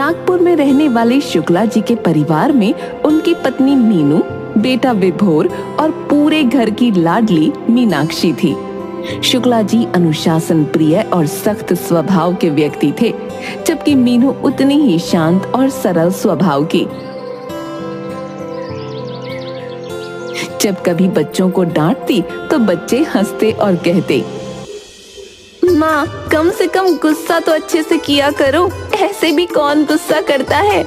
नागपुर में रहने वाले शुक्ला जी के परिवार में उनकी पत्नी मीनू, बेटा विभोर और पूरे घर की लाडली मीनाक्षी थी। शुक्ला जी अनुशासन प्रिय और सख्त स्वभाव के व्यक्ति थे, जबकि मीनू उतनी ही शांत और सरल स्वभाव की। जब कभी बच्चों को डांटती तो बच्चे हंसते और कहते, माँ कम से कम गुस्सा तो अच्छे से किया करो, ऐसे भी कौन गुस्सा करता है।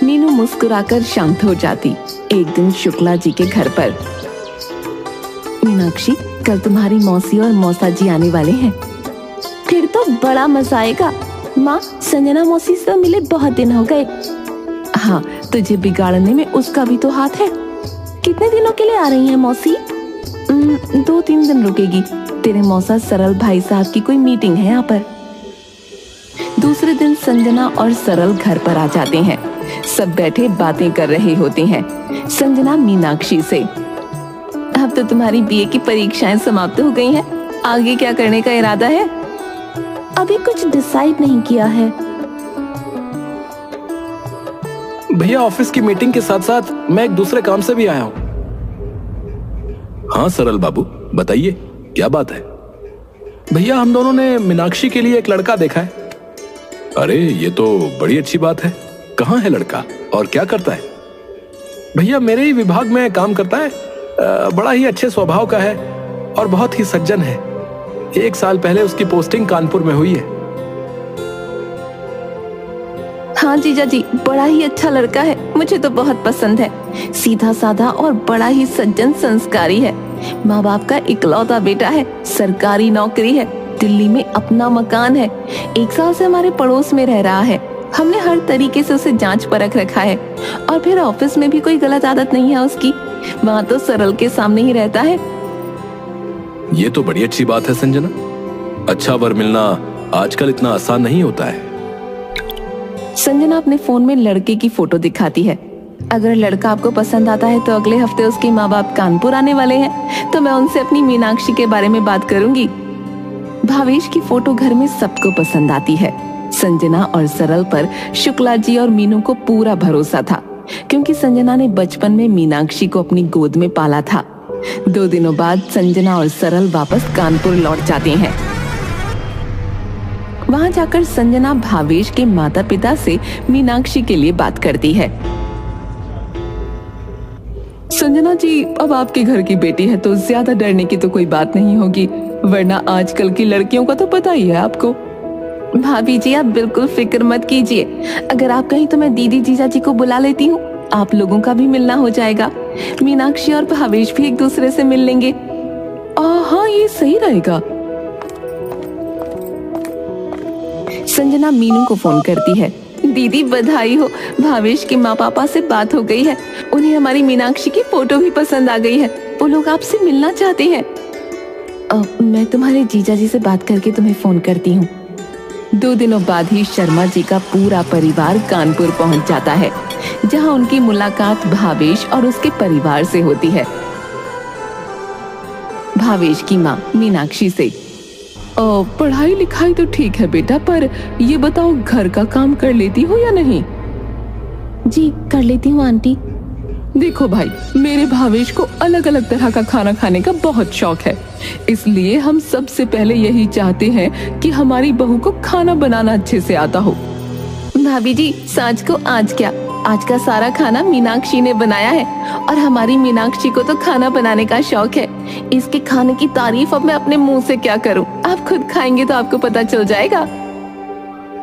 मीनू मुस्कुराकर शांत हो जाती। एक दिन शुक्ला जी के घर पर, मीनाक्षी कल तुम्हारी मौसी और मौसा जी आने वाले हैं। फिर तो बड़ा मजा आएगा। माँ संजना मौसी से मिले बहुत दिन हो गए। हाँ, तुझे बिगाड़ने में उसका भी तो हाथ है। कितने दिनों के लिए आ रही हैं मौसी? 2-3 दिन रुकेगी। तेरे मौसा सरल भाई साहब की कोई मीटिंग है यहाँ पर। दूसरे दिन संजना और सरल घर पर आ जाते हैं। सब बैठे बातें कर रहे होते हैं। संजना मीनाक्षी से, अब तो तुम्हारी बीए की परीक्षाएं समाप्त हो गई हैं, आगे क्या करने का इरादा है? अभी कुछ डिसाइड नहीं किया है। भैया ऑफिस की मीटिंग के साथ साथ मैं एक दूसरे काम से भी आया हूँ। हाँ सरल बाबू बताइए क्या बात है? भैया हम दोनों ने मीनाक्षी के लिए एक लड़का देखा है। अरे ये तो बड़ी अच्छी बात है। कहाँ है लड़का और क्या करता है? भैया मेरे ही विभाग में काम करता है। बड़ा ही अच्छे स्वभाव का है और बहुत ही सज्जन है। 1 साल पहले उसकी पोस्टिंग कानपुर में हुई है। हाँ जीजा जी, बड़ा ही अच्छा लड़का है, मुझे तो बहुत पसंद है। सीधा साधा और बड़ा ही सज्जन संस्कारी है। माँ बाप का इकलौता बेटा है, सरकारी नौकरी है, दिल्ली में अपना मकान है। 1 साल से हमारे पड़ोस में रह रहा है। हमने हर तरीके से उसे जांच परख रखा है और फिर ऑफिस में भी कोई गलत आदत नहीं है उसकी। वहाँ तो सरल के सामने ही रहता है। ये तो बड़ी अच्छी बात है संजना। अच्छा वर मिलना आजकल इतना आसान नहीं होता है। संजना अपने फोन में लड़के की फोटो दिखाती है। अगर लड़का आपको पसंद आता है तो अगले हफ्ते उसके माँ बाप कानपुर आने वाले हैं, तो मैं उनसे अपनी मीनाक्षी के बारे में बात करूंगी। भावेश की फोटो घर में सबको पसंद आती है। संजना और सरल पर शुक्ला जी और मीनू को पूरा भरोसा था, क्योंकि संजना ने बचपन में मीनाक्षी को अपनी गोद में पाला था। 2 दिनों बाद संजना और सरल वापस कानपुर लौट जाते हैं। वहां जाकर संजना भावेश के माता पिता से मीनाक्षी के लिए बात करती है। संजना जी, अब आपके घर की बेटी है तो ज्यादा डरने की तो कोई बात नहीं होगी, वरना आजकल की लड़कियों का तो पता ही है आपको। भाभी जी आप बिल्कुल फिक्र मत कीजिए। अगर आप कहीं तो मैं दीदी जीजा जी को बुला लेती हूँ, आप लोगों का भी मिलना हो जाएगा। मीनाक्षी और भावेश भी एक दूसरे से मिल लेंगे। हाँ ये सही रहेगा। संजना मीनू को फोन करती है। दीदी बधाई हो, भावेश के माँ पापा से बात हो गई है। उन्हें हमारी मीनाक्षी की फोटो भी पसंद आ गई है। वो लोग आपसे मिलना चाहते हैं। मैं तुम्हारे जीजा जी से बात करके तुम्हें फोन करती हूँ। 2 दिनों बाद ही शर्मा जी का पूरा परिवार कानपुर पहुंच जाता है, जहां उनकी मुलाकात भावेश और उसके परिवार से होती है। भावेश की माँ मीनाक्षी से, पढ़ाई लिखाई तो ठीक है बेटा, पर ये बताओ घर का काम कर लेती हो या नहीं? जी कर लेती हूँ आंटी। देखो भाई, मेरे भावेश को अलग अलग तरह का खाना खाने का बहुत शौक है, इसलिए हम सबसे पहले यही चाहते हैं कि हमारी बहू को खाना बनाना अच्छे से आता हो। भाभी जी सांझ को आज क्या, आज का सारा खाना मीनाक्षी ने बनाया है और हमारी मीनाक्षी को तो खाना बनाने का शौक है। इसके खाने की तारीफ अब मैं अपने मुंह से क्या करूं, आप खुद खाएंगे तो आपको पता चल जाएगा।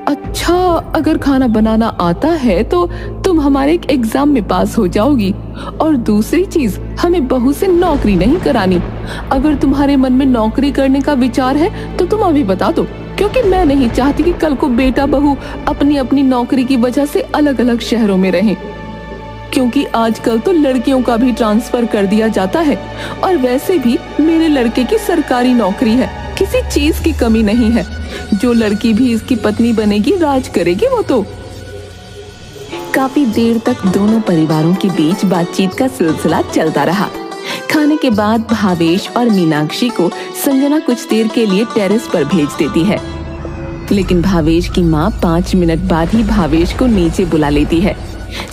अच्छा, अगर खाना बनाना आता है तो तुम हमारे एक एग्जाम में पास हो जाओगी, और दूसरी चीज, हमें बहू से नौकरी नहीं करानी। अगर तुम्हारे मन में नौकरी करने का विचार है तो तुम अभी बता दो, क्योंकि मैं नहीं चाहती कि कल को बेटा बहू अपनी अपनी नौकरी की वजह से अलग अलग शहरों में रहें, क्योंकि आजकल तो लड़कियों का भी ट्रांसफर कर दिया जाता है। और वैसे भी मेरे लड़के की सरकारी नौकरी है, किसी चीज की कमी नहीं है। जो लड़की भी इसकी पत्नी बनेगी राज करेगी वो तो। काफी देर तक दोनों परिवारों के बीच बातचीत का सिलसिला चलता रहा। खाने के बाद भावेश और मीनाक्षी को संजना कुछ देर के लिए टेरेस पर भेज देती है। लेकिन भावेश की माँ 5 मिनट बाद ही भावेश को नीचे बुला लेती है।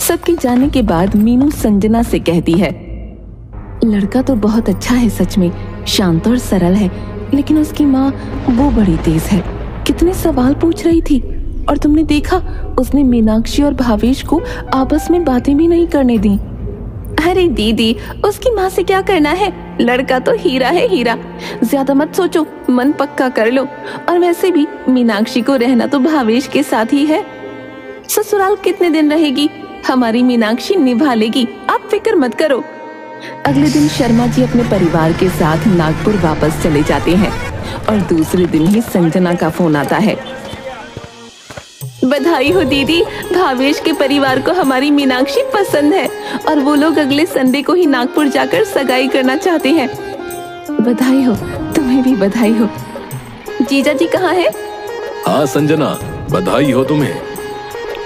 सबके जाने के बाद मीनू संजना से कहती है, लड़का तो बहुत अच्छा है, सच में शांत और सरल है, लेकिन उसकी माँ वो बड़ी तेज है। कितने सवाल पूछ रही थी, और तुमने देखा उसने मीनाक्षी और भावेश को आपस में बातें भी नहीं करने दी। अरे दीदी, उसकी माँ से क्या करना है, लड़का तो हीरा है हीरा, ज्यादा मत सोचो, मन पक्का कर लो। और वैसे भी मीनाक्षी को रहना तो भावेश के साथ ही है। ससुराल कितने दिन रहेगी, हमारी मीनाक्षी निभा लेगी, आप फिक्र मत करो। अगले दिन शर्मा जी अपने परिवार के साथ नागपुर वापस चले जाते हैं और दूसरे दिन ही संजना का फोन आता है। बधाई हो दीदी, भावेश के परिवार को हमारी मीनाक्षी पसंद है और वो लोग अगले संडे को ही नागपुर जाकर सगाई करना चाहते हैं। बधाई हो, तुम्हें भी बधाई हो। जीजा जी कहाँ है? हाँ संजना, बधाई हो तुम्हें।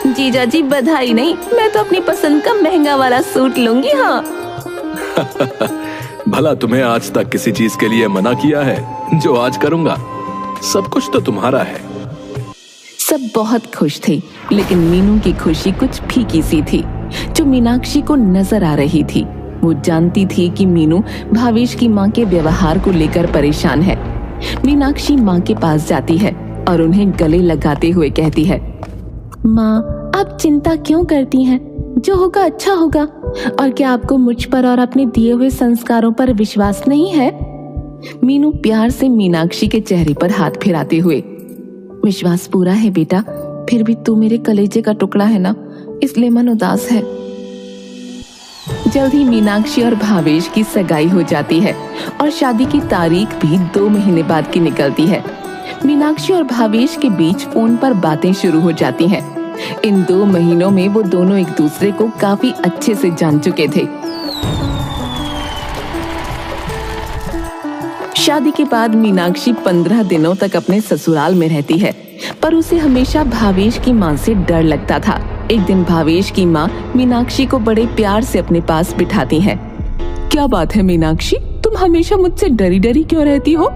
जीजा जी बधाई नहीं, मैं तो अपनी पसंद का महंगा वाला सूट लूंगी। हाँ भला तुम्हें आज तक किसी चीज के लिए मना किया है जो आज करूंगा? सब कुछ तो तुम्हारा है। सब बहुत खुश थे, लेकिन मीनू की खुशी कुछ फीकी सी थी जो मीनाक्षी को नजर आ रही थी। वो जानती थी कि मीनू भावेश की माँ के व्यवहार को लेकर परेशान है। मीनाक्षी माँ के पास जाती है और उन्हें गले लगाते हुए कहती है, माँ आप चिंता क्यों करती हैं? जो होगा अच्छा होगा। और क्या आपको मुझ पर और अपने दिए हुए संस्कारों पर विश्वास नहीं है? मीनू प्यार से मीनाक्षी के चेहरे पर हाथ फिराते हुए, विश्वास पूरा है बेटा, फिर भी तू मेरे कलेजे का टुकड़ा है ना, इसलिए मन उदास है। जल्द ही मीनाक्षी और भावेश की सगाई हो जाती है और शादी की तारीख भी 2 महीने बाद की निकलती है। मीनाक्षी और भावेश के बीच फोन पर बातें शुरू हो जाती हैं। इन 2 महीनों में वो दोनों एक दूसरे को काफी अच्छे से जान चुके थे। शादी के बाद मीनाक्षी 15 दिनों तक अपने ससुराल में रहती है, पर उसे हमेशा भावेश की माँ से डर लगता था। एक दिन भावेश की माँ मीनाक्षी को बड़े प्यार से अपने पास बिठाती है। क्या बात है मीनाक्षी, तुम हमेशा मुझसे डरी डरी क्यों रहती हो?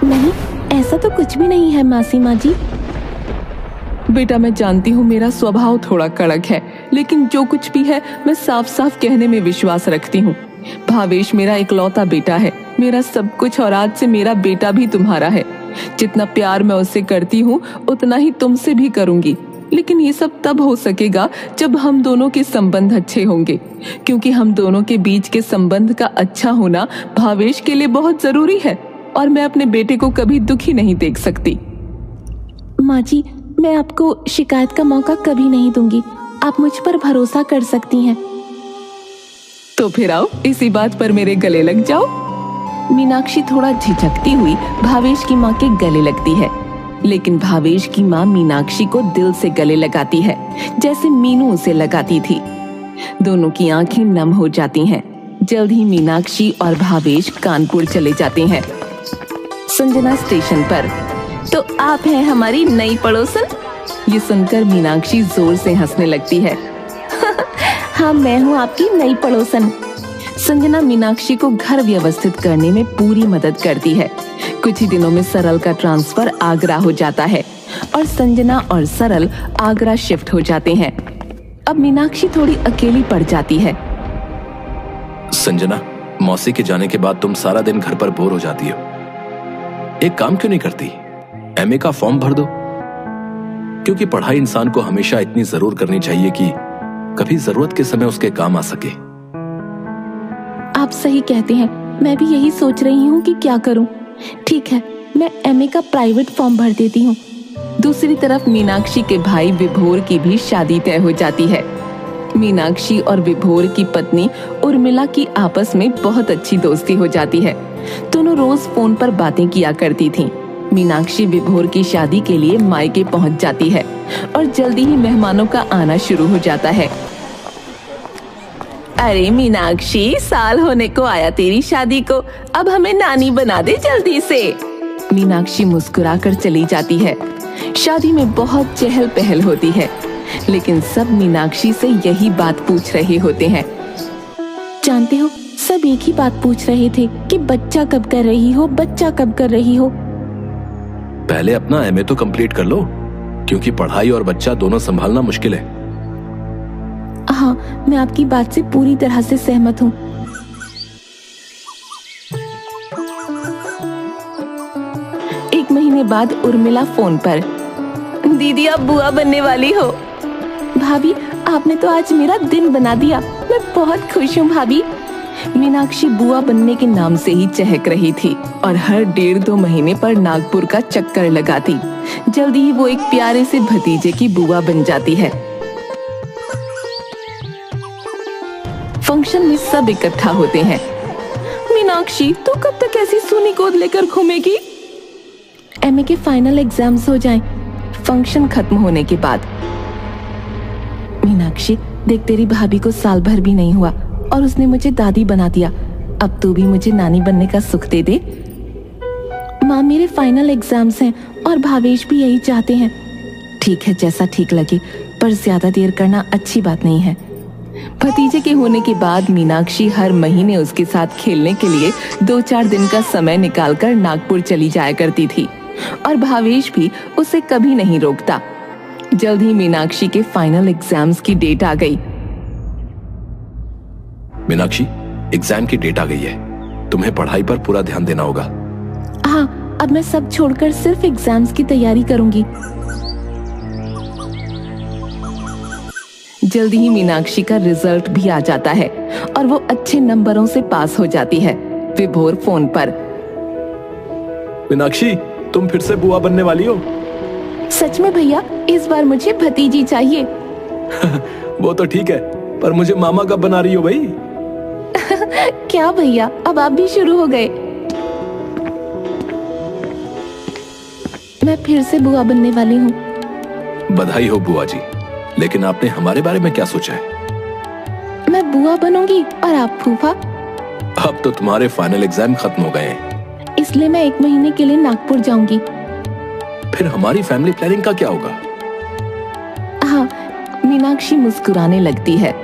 नहीं, ऐसा तो कुछ भी नहीं है मासी माँ जी। बेटा मैं जानती हूँ मेरा स्वभाव थोड़ा कड़क है, लेकिन जो कुछ भी है मैं साफ साफ कहने में विश्वास रखती हूँ। भावेश मेरा इकलौता बेटा है, मेरा सब कुछ, और आज से मेरा बेटा भी तुम्हारा है। जितना प्यार मैं उससे करती हूँ उतना ही तुमसे भी करूंगी, लेकिन ये सब तब हो सकेगा जब हम दोनों के संबंध अच्छे होंगे, क्योंकि हम दोनों के बीच के संबंध का अच्छा होना भावेश के लिए बहुत जरूरी है, और मैं अपने बेटे को कभी दुखी नहीं देख सकती। माँ जी, मैं आपको शिकायत का मौका कभी नहीं दूंगी, आप मुझ पर भरोसा कर सकती हैं। तो फिर आओ, इसी बात पर मेरे गले लग जाओ। मीनाक्षी थोड़ा झिझकती हुई भावेश की माँ के गले लगती है, लेकिन भावेश की माँ मीनाक्षी को दिल से गले लगाती है, जैसे मीनू उसे लगाती थी। दोनों की आंखें नम हो जाती हैं। जल्द ही मीनाक्षी और भावेश कानपुर चले जाते हैं। संजना स्टेशन पर, तो आप हैं हमारी नई पड़ोसन? ये सुनकर मीनाक्षी जोर से हंसने लगती है। हाँ, मैं हूँ आपकी नई पड़ोसन। संजना मीनाक्षी को घर व्यवस्थित करने में पूरी मदद करती है। कुछ ही दिनों में सरल का ट्रांसफर आगरा हो जाता है और संजना और सरल आगरा शिफ्ट हो जाते हैं। अब मीनाक्षी थोड़ी अकेली पड़ जाती है। संजना, मौसी के जाने के बाद तुम सारा दिन घर पर बोर हो जाती हो। एक काम क्यों नहीं करती, एमए का फॉर्म भर दो, क्योंकि पढ़ाई इंसान को हमेशा इतनी जरूर करनी चाहिए कि कभी जरूरत के समय उसके काम आ सके। आप सही कहते हैं, मैं भी यही सोच रही हूँ कि क्या करूँ। ठीक है, मैं एमए का प्राइवेट फॉर्म भर देती हूँ। दूसरी तरफ मीनाक्षी के भाई विभोर की भी शादी तय हो जाती है। मीनाक्षी और विभोर की पत्नी उर्मिला की आपस में बहुत अच्छी दोस्ती हो जाती है। दोनों रोज फोन पर बातें किया करती थीं। मीनाक्षी विभोर की शादी के लिए मायके पहुंच जाती है और जल्दी ही मेहमानों का आना शुरू हो जाता है। अरे मीनाक्षी, साल होने को आया तेरी शादी को, अब हमें नानी बना दे जल्दी से। मीनाक्षी मुस्कुराकर चली जाती है। शादी में बहुत चहल पहल होती है, लेकिन सब मीनाक्षी से यही बात पूछ रहे होते हैं। जानते हो, सब एक ही बात पूछ रहे थे कि बच्चा कब कर रही हो, बच्चा कब कर रही हो। पहले अपना एमए तो कंप्लीट कर लो, क्योंकि पढ़ाई और बच्चा दोनों संभालना मुश्किल है। हाँ, मैं आपकी बात से पूरी तरह से सहमत हूँ। एक महीने बाद उर्मिला फोन पर, दीदी आप बुआ बनने वाली हो। भाभी आपने तो आज मेरा दिन बना दिया, मैं बहुत खुश हूँ भाभी। मीनाक्षी बुआ बनने के नाम से ही चहक रही थी और हर 1.5-2 महीने पर नागपुर का चक्कर लगाती। जल्दी ही वो एक प्यारे से भतीजे की बुआ बन जाती है। फंक्शन में सब इकट्ठा होते हैं। मीनाक्षी तू कब तक ऐसी सूनी गोद लेकर घूमेगी? एमए के फाइनल एग्जाम्स हो जाएं, फंक्शन खत्म होने के बाद। मीनाक्षी देख, तेरी भाभी को साल भर भी नहीं हुआ और उसने मुझे दादी बना दिया। अब तू भी मुझे नानी बनने का सुख दे दे। माँ मेरे फाइनल एग्जाम्स हैं और भावेश भी यही चाहते हैं। ठीक है, जैसा ठीक लगे, पर ज्यादा देर करना अच्छी बात नहीं है। भतीजे के होने के बाद मीनाक्षी हर महीने उसके साथ खेलने के लिए 2-4 दिन का समय निकालकर नागपुर चली जाया करती थी और भावेश भी उसे कभी नहीं रोकता। जल्द ही मीनाक्षी के फाइनल एग्जाम्स की डेट आ गई। मीनाक्षी, एग्जाम की डेट आ गई है, तुम्हें पढ़ाई पर पूरा ध्यान देना होगा। हाँ, अब मैं सब छोड़कर सिर्फ एग्जाम्स की तैयारी करूंगी। जल्दी ही मीनाक्षी का रिजल्ट भी आ जाता है और वो अच्छे नंबरों से पास हो जाती है। विभोर फोन पर, मीनाक्षी तुम फिर से बुआ बनने वाली हो? सच में भैया, इस बार मुझे भतीजी चाहिए। वो तो ठीक है, पर मुझे मामा कब बना रही हो भाई? क्या भैया, अब आप भी शुरू हो गए। मैं फिर से बुआ बनने वाली हूँ। बधाई हो बुआ जी, लेकिन आपने हमारे बारे में क्या सोचा है? मैं बुआ बनूंगी और आप फूफा। अब तो तुम्हारे फाइनल एग्जाम खत्म हो गए हैं, इसलिए मैं 1 महीने के लिए नागपुर जाऊंगी। फिर हमारी फैमिली प्लानिंग का क्या होगा? हाँ, मीनाक्षी मुस्कुराने लगती है।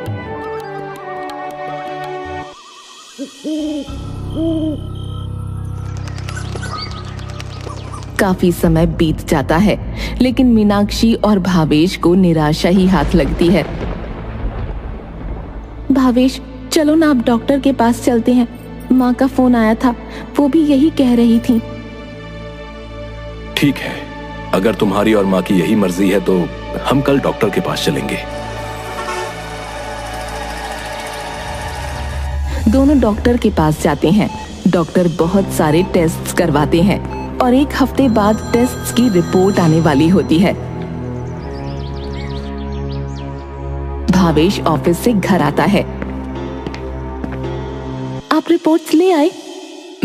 काफी समय बीत जाता है, लेकिन मीनाक्षी और भावेश को निराशा ही हाथ लगती है। भावेश चलो ना, आप डॉक्टर के पास चलते हैं। माँ का फोन आया था, वो भी यही कह रही थी। ठीक है, अगर तुम्हारी और माँ की यही मर्जी है तो हम कल डॉक्टर के पास चलेंगे। दोनों डॉक्टर के पास जाते हैं। डॉक्टर बहुत सारे टेस्ट्स करवाते हैं और 1 हफ्ते बाद टेस्ट्स की रिपोर्ट आने वाली होती है। भावेश ऑफिस से घर आता है। आप रिपोर्ट्स ले आए?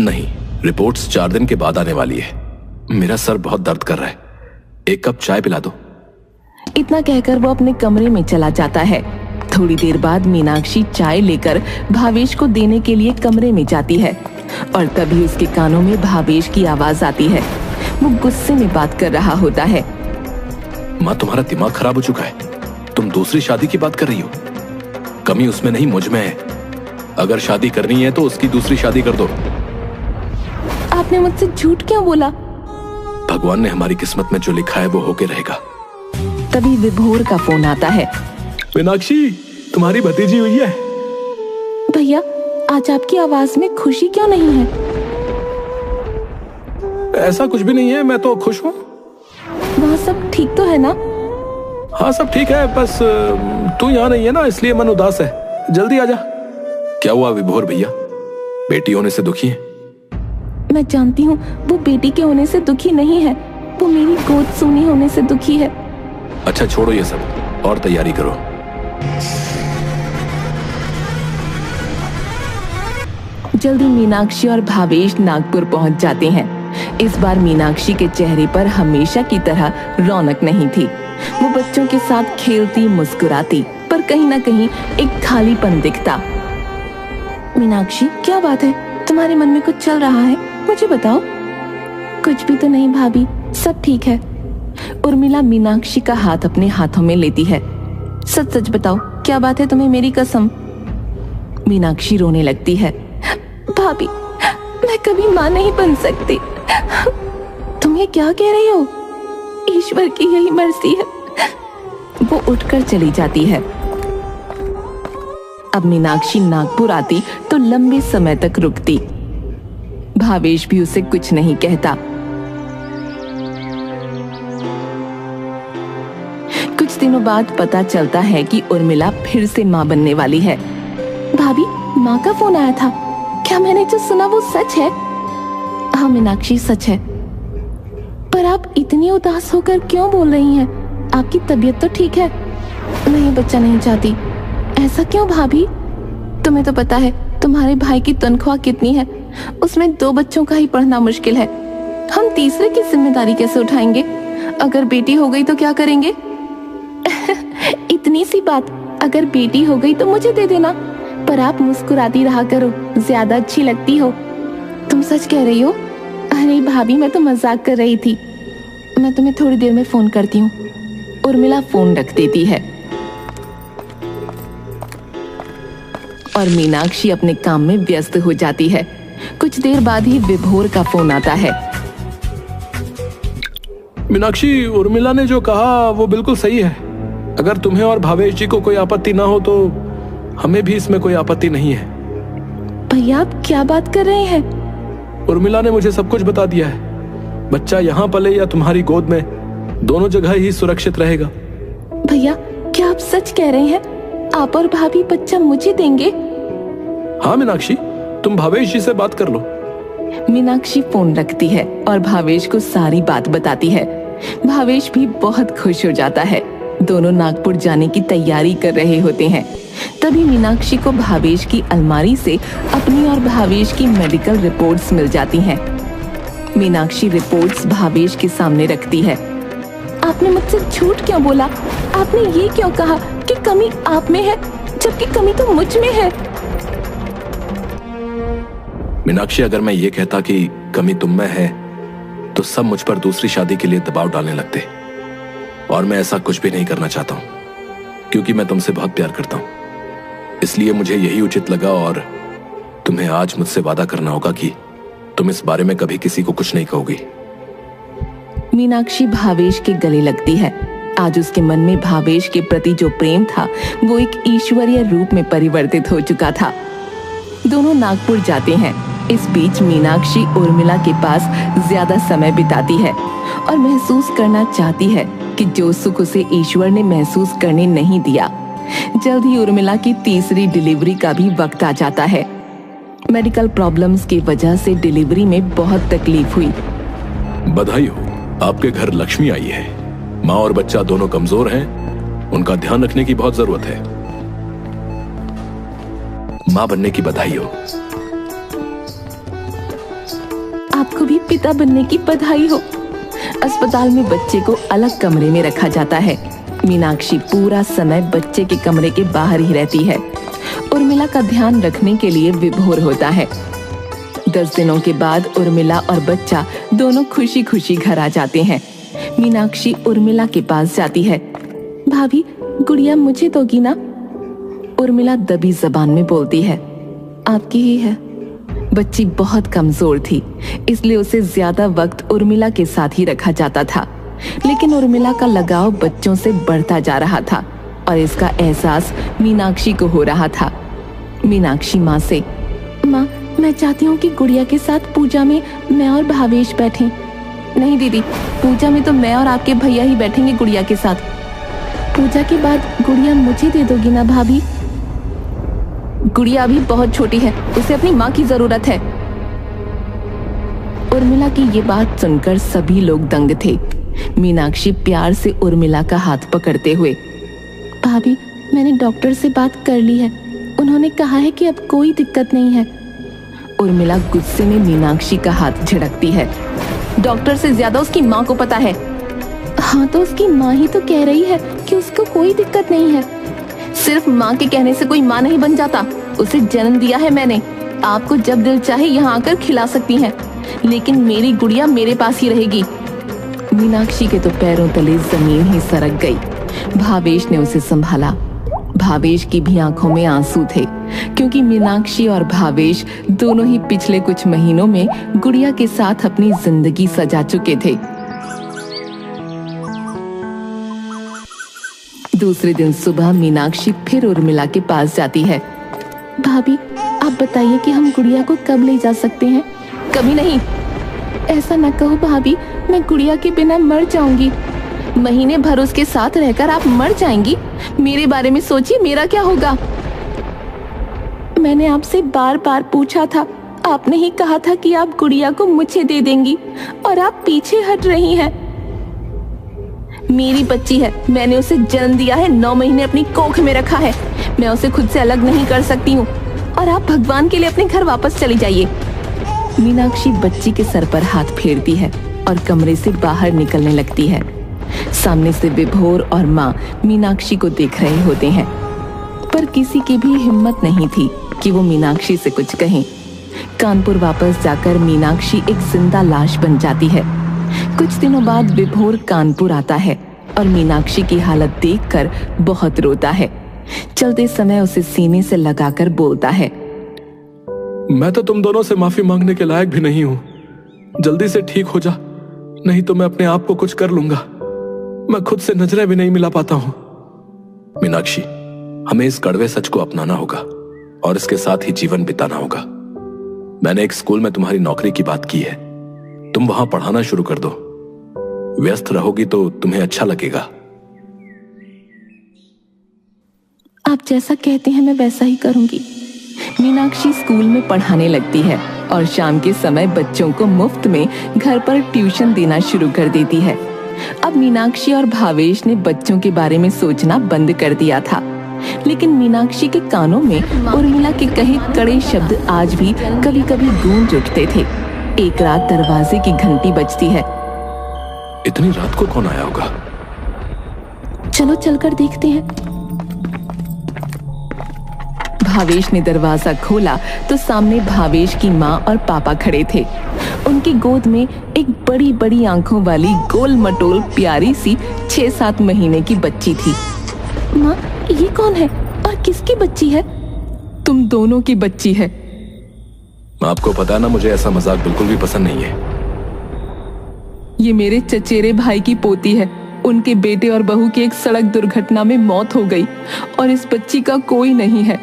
नहीं, रिपोर्ट्स 4 दिन के बाद आने वाली है। मेरा सर बहुत दर्द कर रहा है, 1 कप चाय पिला दो। इतना कहकर वो अपने कमरे में चला जाता है। थोड़ी देर बाद मीनाक्षी चाय लेकर भावेश को देने के लिए कमरे में जाती है और तभी उसके कानों में भावेश की आवाज आती है। वो गुस्से में बात कर रहा होता है। माँ, तुम्हारा दिमाग खराब हो चुका है, तुम दूसरी शादी की बात कर रही हो। कमी उसमें नहीं, मुझ में है। अगर शादी करनी है तो उसकी दूसरी शादी कर दो। आपने मुझसे झूठ क्यों बोला? भगवान ने हमारी किस्मत में जो लिखा है वो होके रहेगा। तभी विभोर का फोन आता है। मीनाक्षी, तुम्हारी भतीजी हुई है। भैया, आज आपकी आवाज में खुशी क्यों नहीं है? ऐसा कुछ भी नहीं है, मैं तो खुश हूँ। वहाँ सब ठीक तो है ना? हाँ, सब ठीक है, बस तू यहाँ नहीं है ना, इसलिए मन उदास है। जल्दी आजा। क्या हुआ विभोर भैया, बेटी होने से दुखी है? मैं जानती हूँ, वो बेटी के होने से दुखी नहीं है, वो मेरी गोद सूनी होने से दुखी है। अच्छा छोड़ो ये सब और तैयारी करो। जल्दी मीनाक्षी और भावेश नागपुर पहुंच जाते हैं। इस बार मीनाक्षी के चेहरे पर हमेशा की तरह रौनक नहीं थी। वो बच्चों के साथ खेलती मुस्कुराती, पर कहीं ना कहीं एक खालीपन दिखता। मीनाक्षी, क्या बात है? तुम्हारे मन में कुछ चल रहा है? मुझे बताओ। कुछ भी तो नहीं भाभी, सब ठीक है। उर्मिला मीनाक्षी का हाथ अपने हाथों में लेती है। सच सच बताओ, क्या बात है तुम्हें, मेरी कसम। मीनाक्षी रोने लगती है। भाभी, मैं कभी माँ नहीं बन सकती। तुम ये क्या कह रही हो? ईश्वर की यही मर्जी है। वो उठकर चली जाती है। अब मीनाक्षी नागपुर आती तो लंबे समय तक रुकती। भावेश भी उसे कुछ नहीं कहता। कुछ दिनों बाद पता चलता है कि उर्मिला फिर से मां बनने वाली है। भाभी, मां का फोन आया था। क्या मैंने जो सुना वो सच है? हाँ मीनाक्षी, सच है। पर आप इतनी उदास होकर क्यों बोल रही हैं? आपकी तबीयत तो ठीक है? नहीं, बच्चा नहीं चाहती। ऐसा क्यों भाभी? तुम्हें तो पता है तुम्हारे भाई की तनख्वाह कितनी है। उसमें 2 बच्चों का ही पढ़ना मुश्किल है। हम तीसरे की जिम्मेदारी कैसे उठाएंगे? अगर बेटी हो गई तो क्या करेंगे? इतनी सी बात, अगर बेटी हो गई तो मुझे दे देना। पर आप मुस्कुराती रहा करो, ज्यादा अच्छी लगती हो। तुम सच कह रही हो? अरे भाभी, मैं तो मजाक कर रही थी। मैं तुम्हें थोड़ी देर में फोन करती हूँ। उर्मिला फोन रख देती है और मीनाक्षी अपने काम में व्यस्त हो जाती है। कुछ देर बाद ही विभोर का फोन आता है। मीनाक्षी, उर्मिला ने जो कहा वो बिल्कुल सही है। अगर तुम्हें और भावेश जी को कोई आपत्ति ना हो तो हमें भी इसमें कोई आपत्ति नहीं है। भैया, आप क्या बात कर रहे हैं? उर्मिला ने मुझे सब कुछ बता दिया है। बच्चा यहाँ पले या तुम्हारी गोद में, दोनों जगह ही सुरक्षित रहेगा। भैया, क्या आप सच कह रहे हैं? आप और भाभी बच्चा मुझे देंगे? हाँ मीनाक्षी, तुम भावेश जी से बात कर लो। मीनाक्षी फोन रखती है और भावेश को सारी बात बताती है। भावेश भी बहुत खुश हो जाता है। दोनों नागपुर जाने की तैयारी कर रहे होते हैं। तभी मीनाक्षी को भावेश की अलमारी से अपनी और भावेश की मेडिकल रिपोर्ट्स मिल जाती हैं। मीनाक्षी रिपोर्ट्स भावेश के सामने रखती है। आपने मुझसे झूठ क्यों बोला? आपने ये क्यों कहा कि कमी आप में है, जबकि कमी तो मुझ में है? मीनाक्षी, अगर मैं ये कहता कि कमी तुम में है तो सब मुझ पर दूसरी शादी के लिए दबाव डालने लगते, और मैं ऐसा कुछ भी नहीं करना चाहता हूं, क्योंकि मैं तुमसे बहुत प्यार करता हूं। इसलिए मुझे यही उचित लगा और तुम्हें आज मुझसे वादा करना होगा कि तुम इस बारे में कभी किसी को कुछ नहीं कहोगी। मीनाक्षी भावेश के गले लगती है। आज उसके मन में भावेश के प्रति जो प्रेम था वो एक ईश्वरीय रूप में परिवर्तित हो चुका था। दोनों नागपुर जाते हैं। इस बीच मीनाक्षी उर्मिला के पास ज्यादा समय बिताती है और महसूस करना चाहती है कि जो सुख उसे ईश्वर ने महसूस करने नहीं दिया। जल्द ही उर्मिला की तीसरी डिलीवरी का भी वक्त आ जाता है। मेडिकल प्रॉब्लम्स की वजह से डिलीवरी में बहुत तकलीफ हुई। बधाई हो, आपके घर लक्ष्मी आई है। माँ और बच्चा दोनों कमजोर हैं, उनका ध्यान रखने की बहुत जरूरत है। माँ बनने की बधाई हो। आपको भी पिता बनने की बधाई हो। अस्पताल में बच्चे को अलग कमरे में रखा जाता है। मीनाक्षी पूरा समय बच्चे के कमरे के बाहर ही रहती है। उर्मिला का ध्यान रखने के लिए विभोर होता है। 10 दिनों के बाद उर्मिला और बच्चा दोनों खुशी खुशी घर आ जाते हैं। मीनाक्षी उर्मिला के पास जाती है। भाभी, गुड़िया मुझे दोगी ना? उर्मिला दबी जबान में बोलती है, आपकी ही है। बच्ची बहुत कमजोर थी, इसलिए उसे ज्यादा वक्त उर्मिला के साथ ही रखा जाता था। लेकिन उर्मिला का लगाव बच्चों से बढ़ता जा रहा था और इसका एहसास मीनाक्षी को हो रहा था। मीनाक्षी माँ से, माँ, मैं चाहती हूँ कि गुड़िया के साथ पूजा में मैं और भावेश बैठें। नहीं दीदी, पूजा में तो मैं और आपके भैया ही बैठेंगे गुड़िया के साथ। पूजा के बाद गुड़िया मुझे दे दोगी ना भाभी? गुड़िया अभी बहुत छोटी है, उसे अपनी माँ की जरूरत है। उर्मिला की ये बात सुनकर सभी लोग दंग थे। मीनाक्षी प्यार से उर्मिला का हाथ पकड़ते हुए, भाभी, मैंने डॉक्टर से बात कर ली है। उन्होंने कहा है कि अब कोई दिक्कत नहीं है। उर्मिला गुस्से में मीनाक्षी का हाथ झड़कती है। डॉक्टर से ज्यादा उसकी माँ को पता है। हाँ, तो उसकी माँ ही तो कह रही है कि उसको कोई दिक्कत नहीं है। सिर्फ माँ के कहने से कोई माँ नहीं बन जाता। उसे जन्म दिया है मैंने। आपको जब दिल चाहे यहाँ आकर खिला सकती हैं, लेकिन मेरी गुड़िया मेरे पास ही रहेगी। मीनाक्षी के तो पैरों तले जमीन ही सरक गई। भावेश ने उसे संभाला। भावेश की भी आंखों में आंसू थे, क्योंकि मीनाक्षी और भावेश दोनों ही पिछले कुछ महीनों में गुड़िया के साथ अपनी जिंदगी सजा चुके थे। दूसरे दिन सुबह मीनाक्षी फिर उर्मिला के पास जाती है। भाभी, आप बताइए कि हम गुड़िया को कब ले जा सकते हैं? कभी नहीं। ऐसा न कहो भाभी, मैं गुड़िया के बिना मर जाऊंगी। महीने भर उसके साथ रहकर आप मर जाएंगी। मेरे बारे में सोचिए, मेरा क्या होगा? मैंने आपसे बार बार पूछा था, आपने ही कहा था कि आप गुड़िया को मुझे दे देंगी, और आप पीछे हट रही हैं। मेरी बच्ची है, मैंने उसे जन्म दिया है, 9 महीने अपनी कोख में रखा है। मैं उसे खुद से अलग नहीं कर सकती हूँ, और आप भगवान के लिए अपने घर वापस चली जाइए। मीनाक्षी बच्ची के सर पर हाथ फेरती है और कमरे से बाहर निकलने लगती है। सामने से विभोर और माँ मीनाक्षी को देख रहे होते हैं, पर किसी की भी हिम्मत नहीं थी कि वो मीनाक्षी से कुछ कहें। कानपुर वापस जाकर मीनाक्षी एक जिंदा लाश बन जाती है। कुछ दिनों बाद विभोर कानपुर आता है और मीनाक्षी की हालत देखकर बहुत रोता है। चलते समय उसे सीने से लगाकर बोलता है, मैं तो तुम दोनों से माफी मांगने के लायक भी नहीं हूं। जल्दी से ठीक हो जा, नहीं तो मैं अपने आप को कुछ कर लूंगा। मैं खुद से नजरें भी नहीं मिला पाता हूं। मीनाक्षी, हमें इस कड़वे सच को अपनाना होगा और इसके साथ ही जीवन बिताना होगा। मैंने एक स्कूल में तुम्हारी नौकरी की बात की है, तुम वहां पढ़ाना शुरू कर दो। व्यस्त रहोगी तो तुम्हें अच्छा लगेगा। आप जैसा कहते हैं मैं वैसा ही करूंगी। मीनाक्षी स्कूल में पढ़ाने लगती है और शाम के समय बच्चों को मुफ्त में घर पर ट्यूशन देना शुरू कर देती है। अब मीनाक्षी और भावेश ने बच्चों के बारे में सोचना बंद कर दिया था, लेकिन मीनाक्षी के कानों में उर्मिला के कहे कड़े शब्द आज भी कभी कभी गूंज उठते थे। एक रात दरवाजे की घंटी बजती है। इतनी रात को कौन आया होगा? चलो चलकर देखते हैं। भावेश ने दरवाजा खोला तो सामने भावेश की माँ और पापा खड़े थे। उनकी गोद में एक बड़ी बड़ी आंखों वाली गोल मटोल प्यारी सी 6-7 महीने की बच्ची थी। माँ, ये कौन है और किसकी बच्ची है? तुम दोनों की बच्ची है। आपको पता ना, मुझे ऐसा मजाक बिल्कुल भी पसंद नहीं है। ये मेरे चचेरे भाई की पोती है। उनके बेटे और बहू की एक सड़क दुर्घटना में मौत हो गई और इस बच्ची का कोई नहीं है।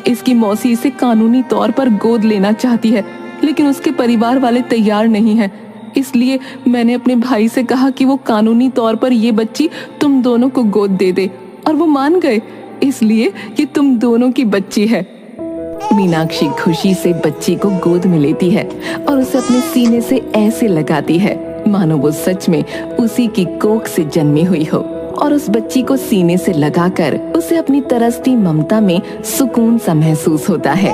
इसकी मौसी इसे कानूनी तौर पर गोद लेना चाहती है, लेकिन उसके परिवार वाले तैयार नहीं हैं। इसलिए मैंने अपने भाई से कहा कि वो कानूनी तौर पर ये बच्ची तुम दोनों को गोद दे दे, और वो मान गए। इसलिए ये तुम दोनों की बच्ची है। मीनाक्षी खुशी से बच्ची को गोद में लेती है और उसे अपने सीने से ऐसे लगाती है मानो वो सच में उसी की कोख से जन्मी हुई हो, और उस बच्ची को सीने से लगाकर उसे अपनी तरसती ममता में सुकून सा महसूस होता है।